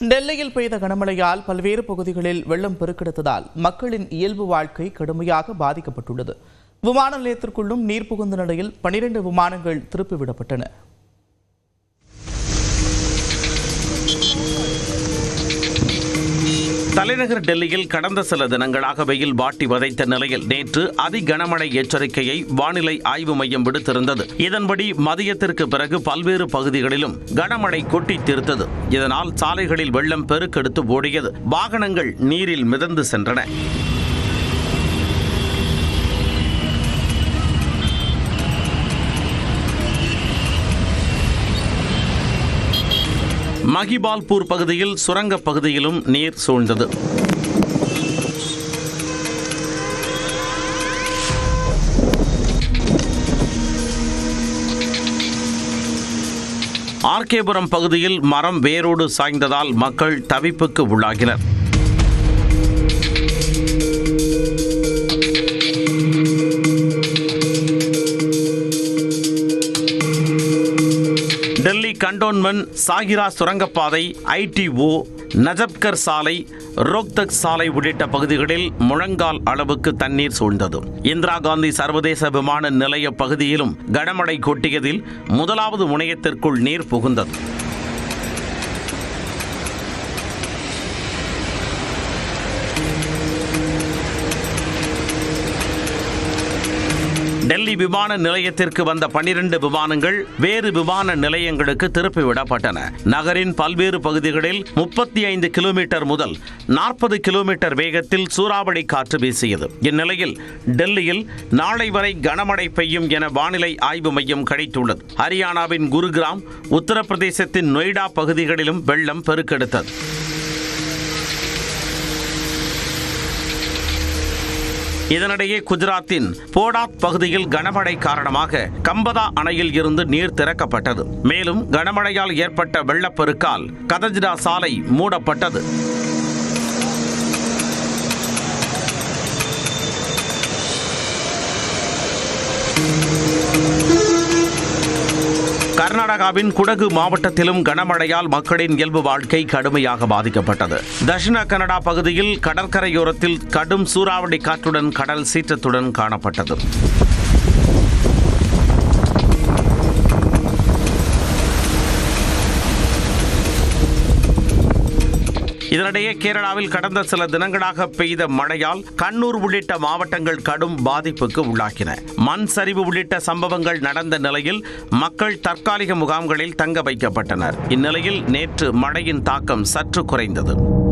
டெல்லியில் பெய்த கனமழையால் பல்வேறு பகுதிகளில் வெள்ளம் பெருக்கெடுத்ததால் மக்களின் இயல்பு வாழ்க்கை கடுமையாக பாதிக்கப்பட்டுள்ளது. விமான நிலையத்திற்குள்ளும் நீர் புகுந்த நிலையில் 12 விமானங்கள் திருப்பிவிடப்பட்டன. தலைநகர் டெல்லியில் கடந்த சில தினங்களாக வெயில் வாட்டி வதைத்த நிலையில் நேற்று அதி கனமழை எச்சரிக்கையை வானிலை ஆய்வு மையம் விடுத்திருந்தது. இதன்படி மதியத்திற்கு பிறகு பல்வேறு பகுதிகளிலும் கனமழை கொட்டி தீர்த்தது. இதனால் சாலைகளில் வெள்ளம் பெருக்கெடுத்து ஓடியது. வாகனங்கள் நீரில் மிதந்து சென்றன. மகிபால்பூர் பகுதியில் சுரங்கப் பகுதியிலும் நீர் சூழ்ந்தது. ஆர்கேபுரம் பகுதியில் மரம் வேரோடு சாய்ந்ததால் மக்கள் தவிப்புக்கு உள்ளாகினர். டெல்லி கண்டோன்மென்ட் சாகிரா சுரங்கப்பாதை, ITO, நஜப்கர் சாலை, ரோக்தக் சாலை உள்ளிட்ட பகுதிகளில் முழங்கால் அளவுக்கு தண்ணீர் சூழ்ந்தது. இந்திரா காந்தி சர்வதேச விமான நிலைய பகுதியிலும் கனமழை கொட்டியதில் முதலாவது முனையத்திற்குள் நீர் புகுந்தது. டெல்லி விமான நிலையத்திற்கு வந்த 12 விமானங்கள் வேறு விமான நிலையங்களுக்கு திருப்பிவிடப்பட்டன. நகரின் பல்வேறு பகுதிகளில் 35 கிலோமீட்டர் முதல் 40 கிலோமீட்டர் வேகத்தில் சூறாவளி காற்று வீசியது. இந்நிலையில் டெல்லியில் நாளை வரை கனமழை பெய்யும் என வானிலை ஆய்வு மையம் கணித்துள்ளது. ஹரியானாவின் குருகிராம், உத்தரப்பிரதேசத்தின் நொய்டா பகுதிகளிலும் வெள்ளம் பெருக்கெடுத்தது. இதனிடையே குஜராத்தின் போடாத் பகுதியில் கனமழை காரணமாக கம்பதா அணையில் இருந்து நீர் திறக்கப்பட்டது. மேலும் கனமழையால் ஏற்பட்ட வெள்ளப்பெருக்கால் கதஜ்ரா சாலை மூடப்பட்டது. கர்நாடகாவின் குடகு மாவட்டத்திலும் கனமழையால் மக்களின் இயல்பு வாழ்க்கை கடுமையாக பாதிக்கப்பட்டது. தட்சிண கன்னடா பகுதியில் கடற்கரையோரத்தில் கடும் சூறாவளி காற்றுடன் கடல் சீற்றத்துடன் காணப்பட்டது. இதனிடையே கேரளாவில் கடந்த சில தினங்களாக பெய்த மழையால் கண்ணூர் உள்ளிட்ட மாவட்டங்கள் கடும் பாதிப்புக்கு உள்ளாகின. மண் சரிவு உள்ளிட்ட சம்பவங்கள் நடந்த நிலையில் மக்கள் தற்காலிக முகாம்களில் தங்க வைக்கப்பட்டனர். இந்நிலையில் நேற்று மழையின் தாக்கம் சற்று குறைந்தது.